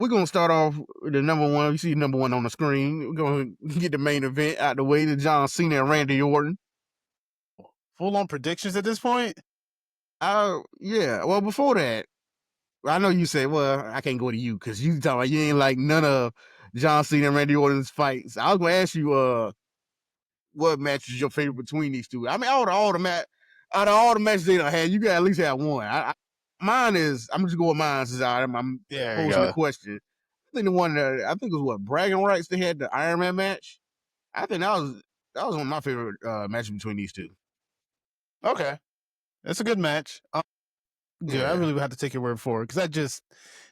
we're gonna start off with the number one. You see number one on the screen. We're gonna get the main event out the way. The John Cena and Randy Orton. Full on predictions at this point? Yeah. Well, before that, I know you say, well, I can't go to you because you talking about you ain't like none of John Cena and Randy Orton's fights. I was gonna ask you, what match is your favorite between these two? I mean, out of all the matches they done had, you got at least have one. Mine is, I'm just going with mine since I'm posing the question. I think the one that I think it was what bragging rights they had the Iron Man match. I think that was one of my favorite matches between these two. Okay, that's a good match. Yeah, I really would have to take your word for it because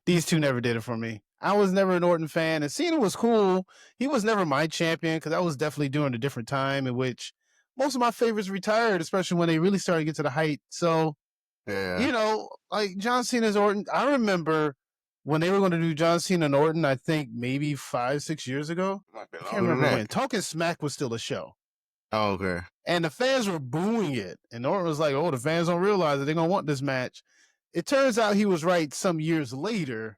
these two never did it for me. I was never an Orton fan, and Cena was cool. He was never my champion because I was definitely during a different time in which most of my favorites retired, especially when they really started to get to the height. So, like John Cena's Orton, I remember when they were going to do John Cena and Orton, I think maybe 5-6 years ago. I can't remember when. Talking Smack was still a show. Oh, okay. And the fans were booing it. And Orton was like, oh, the fans don't realize that they're going to want this match. It turns out he was right some years later.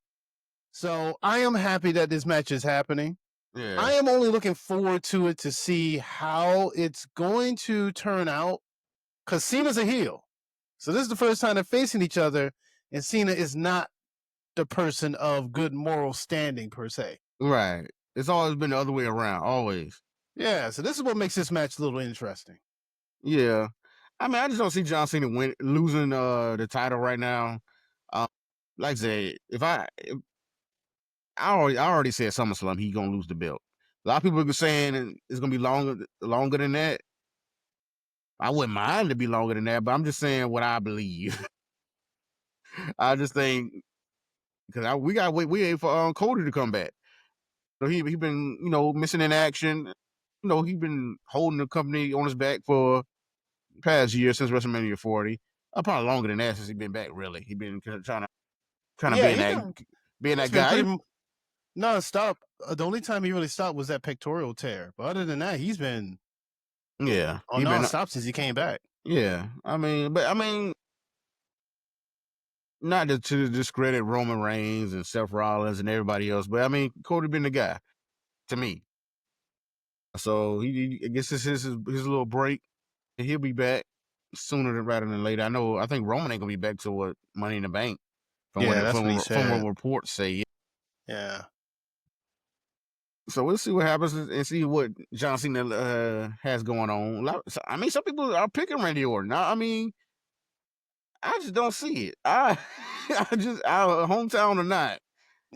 So I am happy that this match is happening. Yeah. I am only looking forward to it to see how it's going to turn out because Cena's a heel. So this is the first time they're facing each other, and Cena is not the person of good moral standing per se. Right. It's always been the other way around, always. Yeah, so this is what makes this match a little interesting. Yeah. I mean, I just don't see John Cena losing the title right now. Like I said, I already said SummerSlam he's gonna lose the belt. A lot of people are saying it's gonna be longer than that. I wouldn't mind to be longer than that, but I'm just saying what I believe. I just think because we got wait for Cody to come back. So he been missing in action. He been holding the company on his back for the past year since WrestleMania 40. Probably longer than that since he been back. Really, he been trying to being that guy. Non-stop. The only time he really stopped was that pectoral tear. But other than that, he's been on non-stop since he came back. Yeah, I mean, not to discredit Roman Reigns and Seth Rollins and everybody else, but I mean, Cody been the guy to me. So I guess it's his little break, and he'll be back sooner rather than later. I think Roman ain't gonna be back to what Money in the Bank. From what reports say. Yeah. So we'll see what happens and see what John Cena has going on. I mean, some people are picking Randy Orton. I mean, I just don't see it. Hometown or not,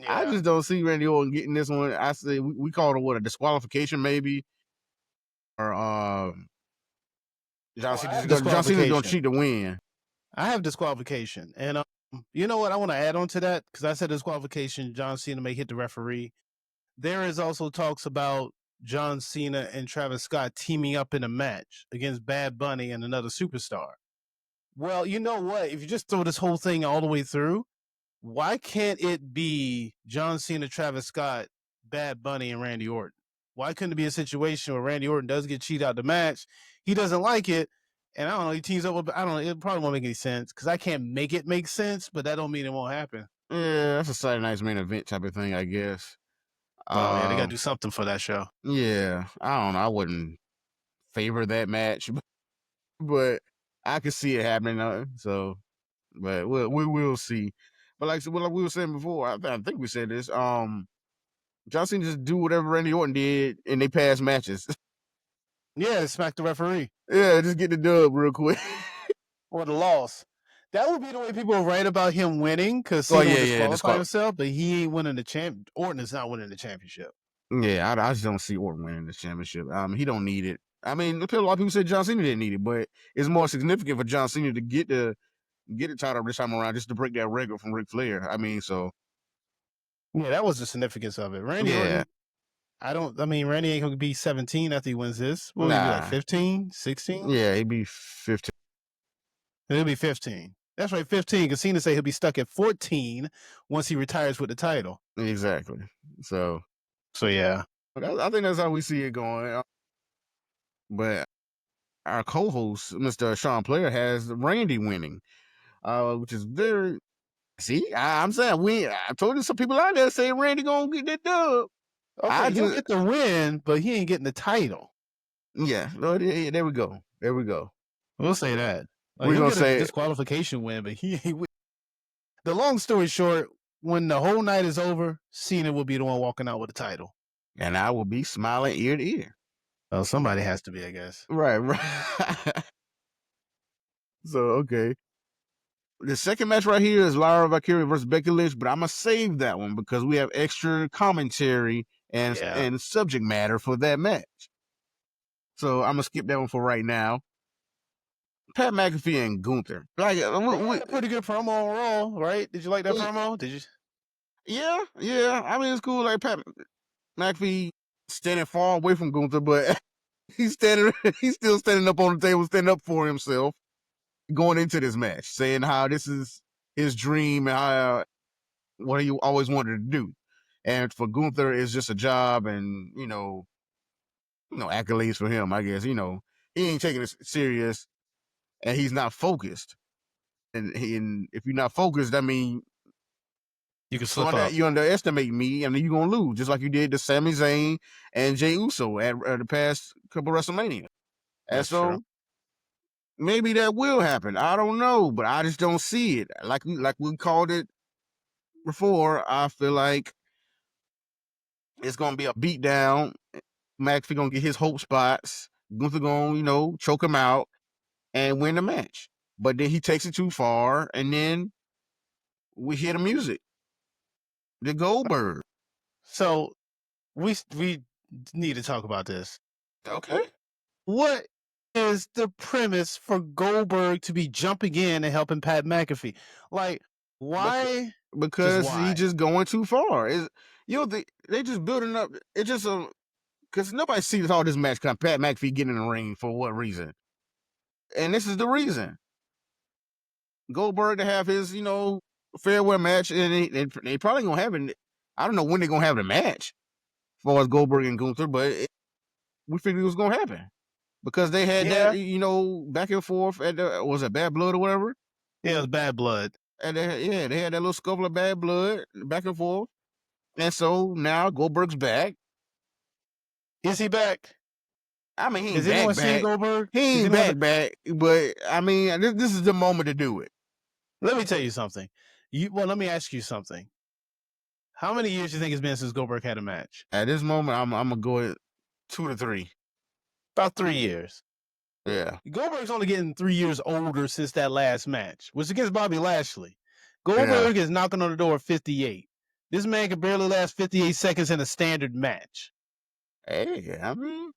I just don't see Randy Orton getting this one. I say we call it a disqualification maybe, or John Cena's gonna cheat to win. I have disqualification, and you know what? I want to add on to that because I said disqualification. John Cena may hit the referee. There is also talks about John Cena and Travis Scott teaming up in a match against Bad Bunny and another superstar. Well, you know what? If you just throw this whole thing all the way through, why can't it be John Cena, Travis Scott, Bad Bunny, and Randy Orton? Why couldn't it be a situation where Randy Orton does get cheated out the match? He doesn't like it. And I don't know, he teams up with, I don't know, it probably won't make any sense because I can't make it make sense, but that don't mean it won't happen. Yeah, that's a Saturday Night's Main Event type of thing, I guess. Oh, yeah, they got to do something for that show. Yeah, I don't know. I wouldn't favor that match, but I could see it happening. But we will see. But like we were saying before, I think we said this. John Cena just do whatever Randy Orton did in they past matches. Yeah, smack the referee. Yeah, just get the dub real quick. Or the loss. That would be the way people write about him winning because Cena would disqualify himself, but he ain't winning the champ. Orton is not winning the championship. Yeah, I just don't see Orton winning the championship. He don't need it. I mean, a lot of people said John Cena didn't need it, but it's more significant for John Cena to get the title this time around just to break that record from Ric Flair. I mean, so yeah, that was the significance of it. Randy Orton. Randy ain't gonna be 17 after he wins this. What would he be, like 15, 16? Yeah, he'd be 15. He'll be 15. That's right, 15. Because Cena say he'll be stuck at 14 once he retires with the title. Exactly. So yeah. I think that's how we see it going. But our co-host, Mr. Sean Player, has Randy winning, which is very See, I'm saying I told you some people out there saying Randy gonna get that dub. Okay, I he'll just get the win, but he ain't getting the title. yeah, no, there we go. There we go. We'll say that. Like We're he'll gonna get a say, disqualification win, but he ain't win. The long story short, when the whole night is over, Cena will be the one walking out with the title. and I will be smiling ear to ear. Well, somebody has to be, I guess. Right, right. So okay. The second match right here is Lyra Valkyria versus Becky Lynch, but I'm gonna save that one because we have extra commentary and subject matter for that match. So I'm gonna skip that one for right now. Pat McAfee and Gunther. Like They had a pretty good promo on Raw, right? Did you like that promo? Did you? yeah. I mean, it's cool. Like Pat McAfee standing far away from Gunther, but he's still standing up on the table, standing up for himself, going into this match, saying how this is his dream and how what he always wanted to do. And for Gunther, it's just a job, and accolades for him. I guess he ain't taking it serious, and he's not focused. And if you're not focused, that means You can slip up. you underestimate me, and you're gonna lose, just like you did to Sami Zayn and Jey Uso at the past couple of WrestleMania. And That's true. maybe that will happen. I don't know, but I just don't see it. Like we called it before. I feel like it's gonna be a beatdown. McAfee gonna get his hope spots. Gunther gonna choke him out and win the match. But then he takes it too far, and then we hear the music, the Goldberg. So we need to talk about this. Okay. What is the premise for Goldberg to be jumping in and helping Pat McAfee? Like, why? Because why? he just going too far. They just building up. It's just because nobody sees all this match come. Pat McAfee getting in the ring for what reason? And this is the reason. Goldberg to have his farewell match, and they probably gonna have it. I don't know when they're gonna have the match, as far as Goldberg and Gunther, but we figured it was gonna happen because they had that back and forth at was it Bad Blood or whatever? Yeah, it was Bad Blood. And they had that little scuffle of Bad Blood back and forth, and so now Goldberg's back. Is he back? I mean, he ain't Has anyone seen back. Goldberg? He ain't back, but I mean, this is the moment to do it. Let me tell you something. Let me ask you something. How many years do you think it's been since Goldberg had a match? At this moment, I'm gonna go at 2 to 3. About 3 years. Yeah. Goldberg's only getting 3 years older since that last match, which against Bobby Lashley. Goldberg is knocking on the door at 58. This man can barely last 58 seconds in a standard match. Hey, I mean,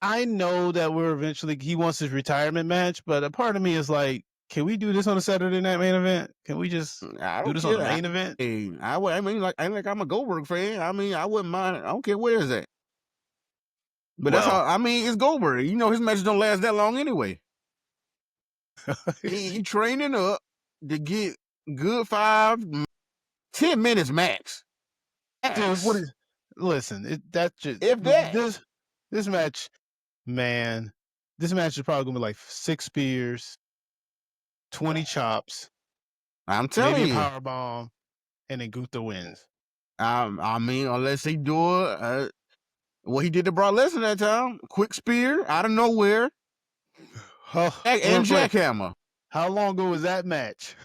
I know that he wants his retirement match, but a part of me is like, can we do this on a Saturday Night Main Event? Can we just do this on the main event? I'm a Goldberg fan. I mean, I wouldn't mind. I don't care where it's at. But that's how. I mean, it's Goldberg. His matches don't last that long anyway. he training up to get good 5-10 minutes max. Dude, listen, this match, man, this match is probably gonna be like 6 spears, 20 chops. I'm telling you, maybe a power bomb, and then Gunther wins. I mean, unless he do what he did to Brock Lesnar that time, quick spear out of nowhere, and jackhammer. How long ago was that match?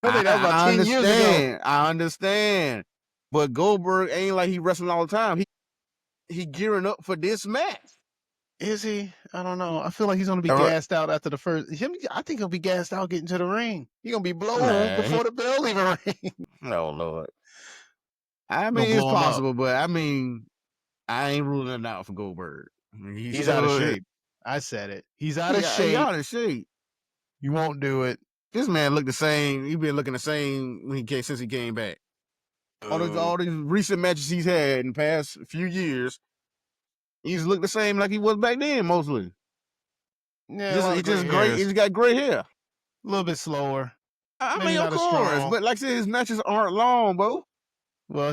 I think that was about 10 years ago. I understand, but Goldberg ain't like he wrestling all the time. He gearing up for this match. Is he? I don't know. I feel like he's gonna be gassed out after the first. I think he'll be gassed out getting to the ring. He's gonna be blown before the bell even rings. Oh Lord. I mean, it's possible, but I mean, I ain't ruling it out for Goldberg. I mean, he's out of shape. I said it. He's out of shape. He's out of shape. You won't do it. This man looked the same. He's been looking the same since he came back. All these recent matches he's had in the past few years, he's looked the same like he was back then, mostly. Yeah, he's just great. He's got gray hair. A little bit slower. I mean, of course, but like I said, his matches aren't long, bro. Well,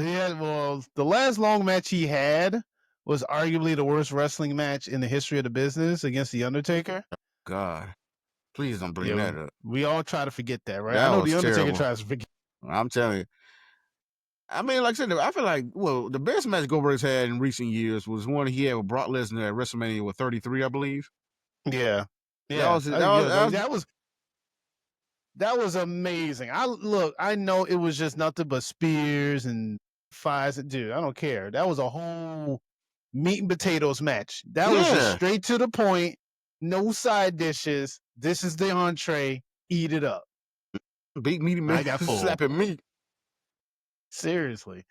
the last long match he had was arguably the worst wrestling match in the history of the business against The Undertaker. God, please don't bring that up. We all try to forget that, right? I know The Undertaker tries to forget. I'm telling you. I mean, like I said, I feel like the best match Goldberg's had in recent years was one he had with Brock Lesnar at WrestleMania with 33, I believe. Yeah, That yeah. was that Yeah, was, that though, was that was amazing. I know it was just nothing but spears and fires. Dude, I don't care. That was a whole meat and potatoes match. That was just yeah, straight to the point. No side dishes. This is the entree. Eat it up. big meaty man I got full. slapping meat. Seriously,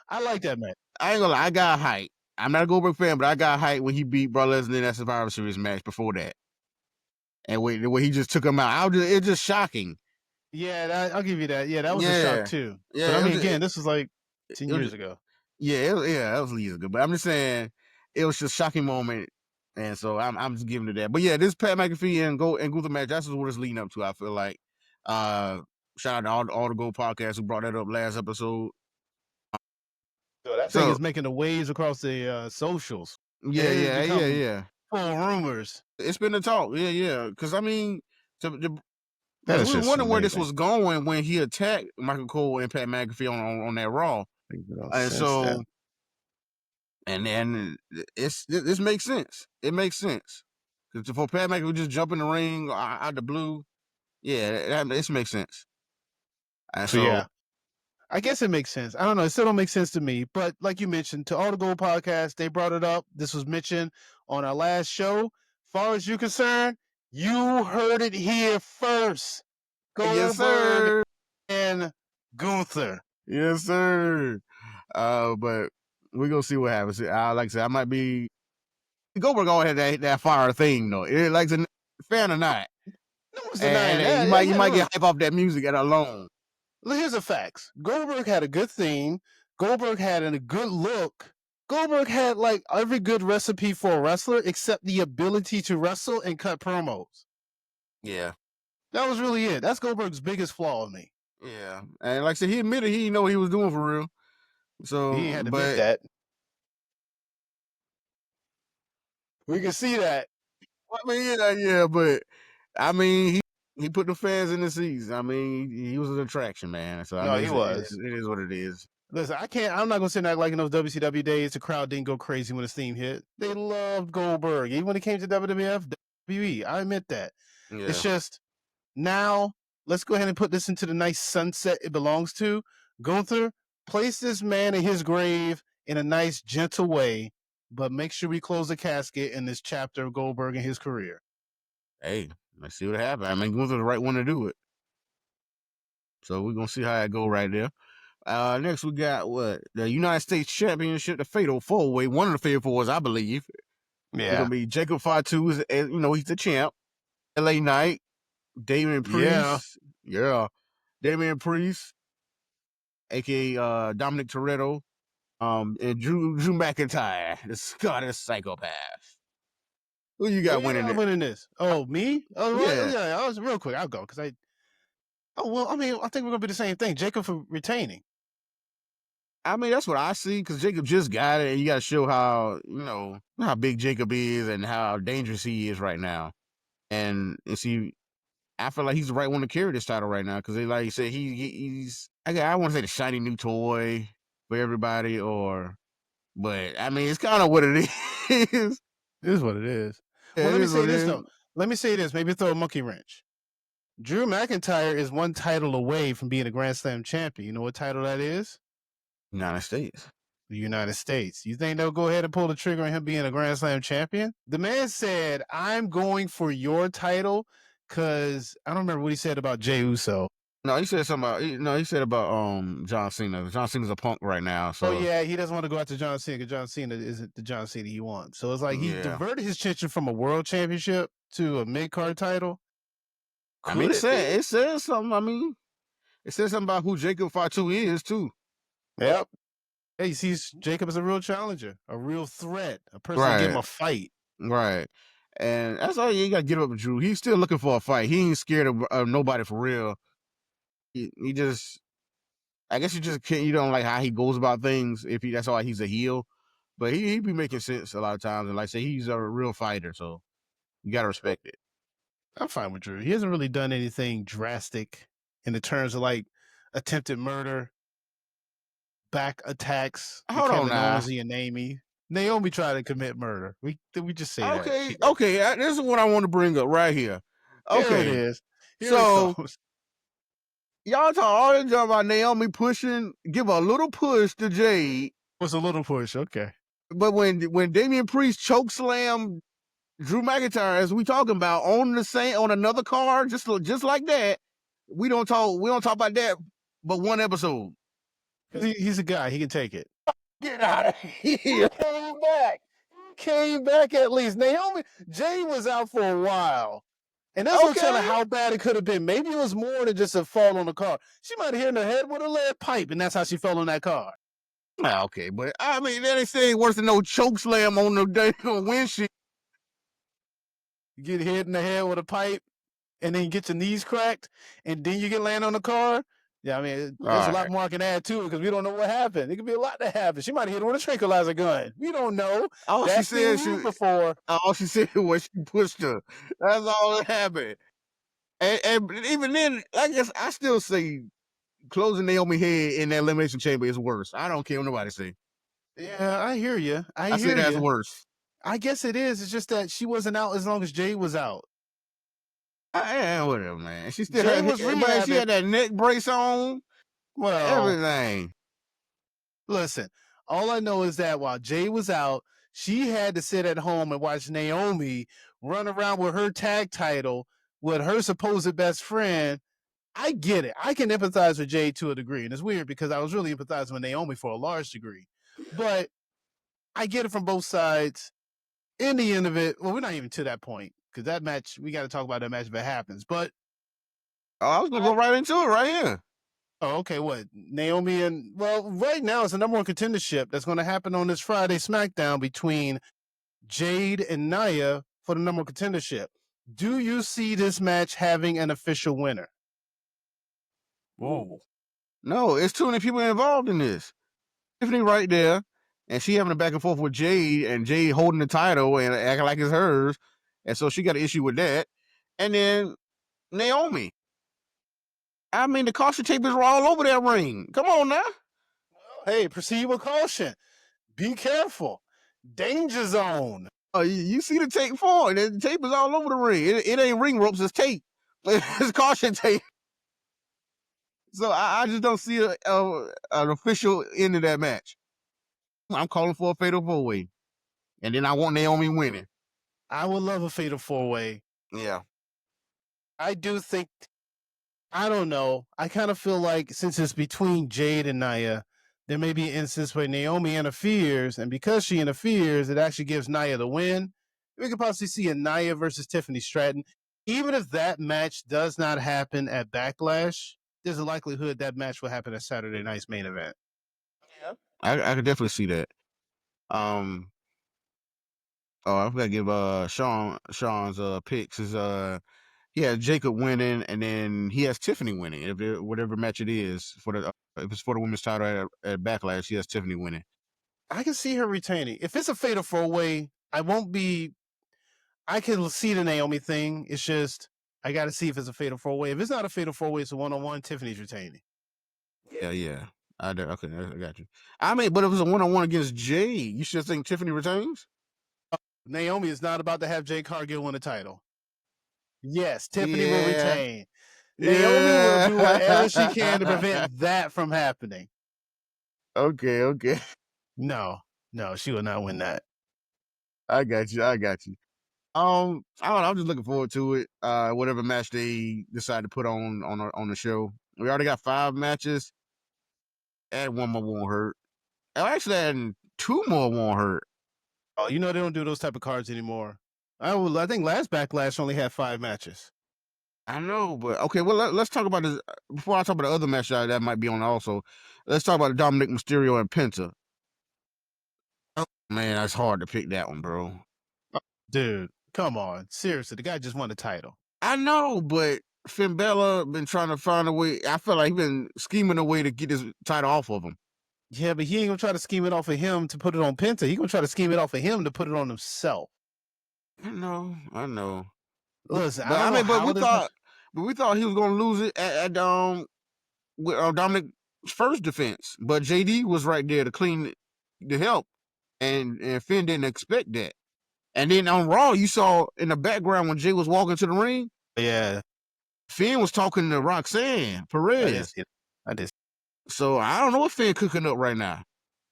I like that match. I ain't gonna lie, I got hype. I'm not a Goldberg fan, but I got hype when he beat Brock Lesnar in that Survivor Series match before that, and when he just took him out. It's just shocking. Yeah, I'll give you that. Yeah, that was a shock Yeah, too. But yeah, I mean, again, this was like it 10 was years just, ago. yeah, that was years ago. But I'm just saying, it was just a shocking moment, and so I'm just giving it that. But yeah, this Pat McAfee and Gunther match, that's what it's leading up to. I feel like. Uh, Shout out to all the Gold podcasts who brought that up last episode. So that thing So is making the waves across the socials. yeah, It has yeah, yeah, become yeah. full rumors. It's been a talk. Yeah, yeah. Because I mean, That because is we were just wondering where this amazing. was going when he attacked Michael Cole and Pat McAfee on that Raw, Makes no and sense then. so and this makes sense. It makes sense because for Pat McAfee just jump in the ring out the blue, yeah, this makes sense. And So so yeah, I guess it makes sense. I don't know. It still don't make sense to me. But like you mentioned, to all the Gold podcasts, they brought it up. This was mentioned on our last show. Far as you're concerned, you heard it here first. yes, Goldberg sir, and Gunther. yes, sir. But we gonna see what happens. Like I said, I might be Goldberg always had that fire thing though. It like a fan or not. No one's denying And that. you Yeah, might look, get hype off that music at alone. here's the facts. Goldberg had a good theme. Goldberg had a good look. Goldberg had like every good recipe for a wrestler except the ability to wrestle and cut promos. Yeah, That was really it. That's Goldberg's biggest flaw in me. yeah. And like I said, he admitted he didn't know what he was doing for real. He So, ain't had to admit but that. We can see that. I mean, yeah, but I mean, he put the fans in the seats. I mean, he was an attraction, man. So I No, mean, he was. it is what it is. Listen, I'm not gonna sit there like in those WCW days. The crowd didn't go crazy when the theme hit. They loved Goldberg, even when it came to WWF, WWE. I admit that. It's Yeah. just now. Let's go ahead and put this into the nice sunset it belongs to. Gunther, place this man in his grave in a nice, gentle way, but make sure we close the casket in this chapter of Goldberg and his career. Hey, let's see what happens. I mean, Gunther's the right one to do it. So we're gonna see how it go right there. Next we got what the United States Championship, the Fatal Four Way. One of the Fatal Fours, I believe. It's Yeah. gonna be Jacob Fatu, he's the champ. LA Knight, Damian Yeah. Priest, yeah, Damian Priest, aka Dominic Toretto, and Drew McIntyre, the Scottish psychopath. Who you Who got you winning got it? winning this? Oh, me? Oh, Yeah, yeah. I was real quick. I'll go because I. Oh well, I mean, I think we're gonna be the same thing. Jacob for retaining. I mean that's what I see because Jacob just got it, and you got to show how how big Jacob is and how dangerous he is right now. And see, I feel like he's the right one to carry this title right now because, like you said, he's I want to say the shiny new toy for everybody, but I mean it's kind of what it is. This is what it is. Yeah, Well, it let me is say what it this is. though. Let me say this. Maybe throw a monkey wrench. Drew McIntyre is one title away from being a Grand Slam champion. You know what title that is? United States. The United States. You think they'll go ahead and pull the trigger on him being a Grand Slam champion? The man said, "I'm going for your title," because I don't remember what he said about Jey Uso. No, he said something about he said about John Cena. John Cena's a punk right now, Oh so yeah, he doesn't want to go after John Cena because John Cena isn't the John Cena he wants. So it's like he yeah. diverted his attention from a world championship to a mid card title. I mean, Could it be? it says something. I mean, it says something about who Jacob Fatu is too. Yep. Hey, he sees Jacob as a real challenger, a real threat, a person to give him Right, a fight. right. And that's all you got to get up with Drew. He's still looking for a fight. He ain't scared of nobody for real. He just, I guess you just can't. You don't like how he goes about things. If that's why he's a heel, but he be making sense a lot of times. And like I say, he's a real fighter, so you got to respect it. I'm fine with Drew. He hasn't really done anything drastic in the terms of like attempted murder, back attacks with Hold on Kevin now. Owens and Naomi. Naomi tried to commit murder. We just say that Okay, she did. okay. This is what I want to bring up right here. Here it Okay, is. Here it so comes. y'all talk all this talk about Naomi pushing, give a little push to Jade, Was a little push. Okay. but when Damian Priest choke slam Drew McIntyre, as we talking about on another card, just like that, we don't talk about that, but one episode. Because he's a guy. He can take it. Get out of here! Came back. Came back at least. Naomi Jay was out for a while. And that's no telling Okay, how bad it could have been. Maybe it was more than just a fall on the car. She might have hit in the head with a lead pipe, and that's how she fell on that car. okay, but I mean that ain't saying worse than no choke slam on the damn windshield. You get hit in the head with a pipe, and then you get your knees cracked, and then you get land on the car. Yeah, I mean, there's a lot more I can add to it because we don't know what happened. It could be a lot that happened. She might have hit her with a tranquilizer gun. We don't know. All she That's been said rumored before. all she said was she pushed her. That's all that happened. And even then, I guess I still say closing Naomi head in that elimination chamber is worse. I don't care what nobody say. Yeah, I hear you. I say that's worse. I guess it is. It's just that she wasn't out as long as Jay was out. Yeah, whatever, man. She still Jay had, was but she rehabbing. had that neck brace on, Well, everything. listen, all I know is that while Jay was out, she had to sit at home and watch Naomi run around with her tag title with her supposed best friend. I get it. I can empathize with Jay to a degree. And it's weird because I was really empathizing with Naomi for a large degree. But I get it from both sides. In the end of it, well, we're not even to that point because that match, we got to talk about that match if it happens. But I was gonna go right into it right here. oh, okay, what? Naomi and, well, right now it's a number one contendership that's going to happen on this Friday SmackDown between Jade and Nia for the number one contendership. Do you see this match having an official winner? Whoa. No, it's too many people involved in this. Tiffany right there, and she having a back and forth with Jade, and Jade holding the title and acting like it's hers, and so she got an issue with that. And then Naomi. I mean, the caution tape is all over that ring. Come on now. Hey, proceed with caution. Be careful. Danger zone. Oh, you see the tape for it. The tape is all over the ring. It ain't ring ropes, it's tape. It's caution tape. So I just don't see an official end of that match. I'm calling for a fatal four way, and then I want Naomi winning. I would love a fatal four way. Yeah. I do think, I don't know. I kind of feel like since it's between Jade and Nia, there may be an instance where Naomi interferes, and because she interferes, it actually gives Nia the win. We could possibly see a Nia versus Tiffany Stratton. Even if that match does not happen at Backlash, there's a likelihood that match will happen at Saturday night's main event. Yeah. I could definitely see that. Oh, I forgot to give Sean's picks. Is he has Jacob winning, and then he has Tiffany winning. Whatever match it is for the if it's for the women's title at Backlash, he has Tiffany winning. I can see her retaining. If it's a fatal four way, I won't be. I can see the Naomi thing. It's just I got to see if it's a fatal four way. If it's not a fatal four way, it's a 1-on-1. Tiffany's retaining. Yeah. Okay, I got you. I mean, but if it's a 1-on-1 against Jay, you should think Tiffany retains. Naomi is not about to have Jay Cargill win the title. Yes, Tiffany will Yeah. retain. Naomi will do whatever she can to prevent that from happening. Okay. No, she will not win that. I got you. I don't know. I'm just looking forward to it. Whatever match they decide to put on the show. We already got 5 matches. Add one more won't hurt. Actually, adding 2 more won't hurt. Oh, you know they don't do those type of cards anymore. I think last Backlash only had 5 matches. I know, but okay. Well, let's talk about this before I talk about the other match that might be on also. Let's talk about Dominic Mysterio and Penta. Oh, man, that's hard to pick that one, bro. Dude, come on. Seriously, the guy just won the title. I know, but Finn Bella been trying to find a way. I feel like he been scheming a way to get his title off of him. Yeah, but he ain't gonna try to scheme it off of him to put it on Penta. He gonna try to scheme it off of him to put it on himself. I know. Listen, But I don't know but how we thought he was gonna lose it at with Dominic's first defense, but JD was right there to clean the help, and Finn didn't expect that. And then on Raw, you saw in the background when Jay was walking to the ring, Yeah, Finn was talking to Roxanne I did Perez. see it. I did. So I don't know what Finn cooking up right now.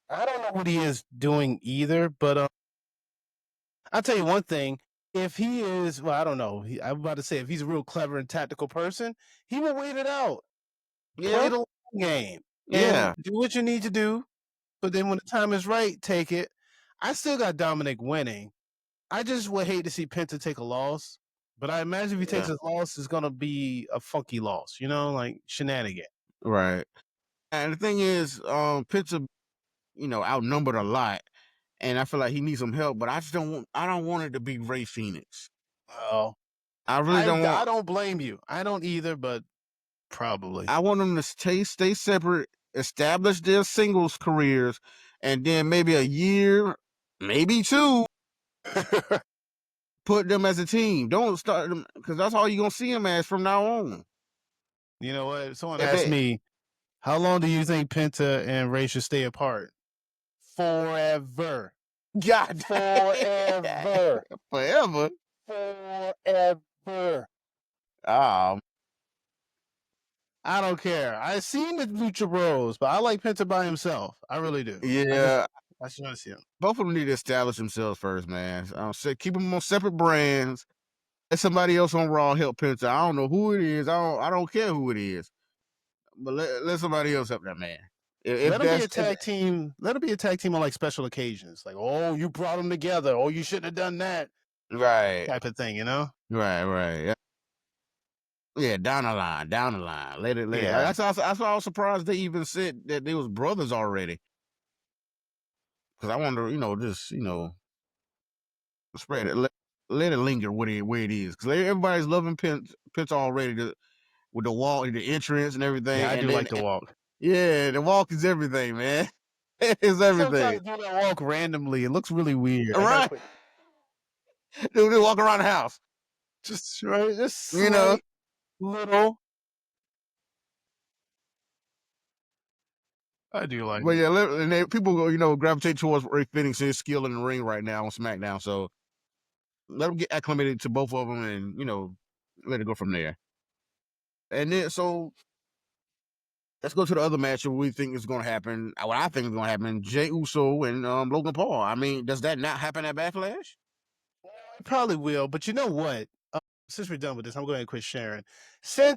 I don't know what he is doing either, but I'll tell you one thing. If he is, well, I don't know. I'm about to say, if he's a real clever and tactical person, he will wait it out, play Yeah, the long game, and yeah, do what you need to do. But then when the time is right, take it. I still got Dominic winning. I just would hate to see Penta take a loss. But I imagine if he takes yeah, his loss, it's gonna be a funky loss, you know, like shenanigan. right. And the thing is, Pitts, outnumbered a lot, and I feel like he needs some help. But I just don't want. I don't want it to be Ray Phoenix. Well, I really don't I want. don't blame you. I don't either, but probably. I want them to stay separate, establish their singles careers, and then maybe a year, maybe two, put them as a team. Don't start them because that's all you're gonna see them as from now on. You know what? If someone If asked they me, how long do you think Penta and Ray should stay apart? Forever. God Forever. forever. Forever. Um, I don't care. I've seen the Lucha Bros, but I like Penta by himself. I really do. yeah, I just want to see him. both of them need to establish themselves first, man. Keep them on separate brands. Let somebody else on Raw help Penta. I don't know who it is. I don't care who it is, but let somebody else help that man. If Let them be a that's tag team. Let them be a tag team on like special occasions. Like, oh, you brought them together. Oh, you shouldn't have done that. right, Type of thing, you know? right, yeah. Yeah, down the line. Let it. Yeah. That's why I was surprised they even said that they was brothers already. Because I wonder, just spread it, let it linger where it is. Because everybody's loving Pence already with the walk, the entrance, and everything. Yeah, I And do then, like the walk. yeah, the walk is everything, man. It's everything. Sometimes do that walk randomly. It looks really weird. I gotta Right? quit. Dude, they walk around the house. Just right, just You know. slight little. I do like But it. yeah, people go, gravitate towards Ray Phoenix and his skill in the ring right now on SmackDown. So let them get acclimated to both of them, and let it go from there. And then let's go to the other match that we think is going to happen. What I think is going to happen: Jey Uso and Logan Paul. I mean, does that not happen at Backlash? It probably will, but you know what? Since we're done with this, I'm going to quit sharing. Since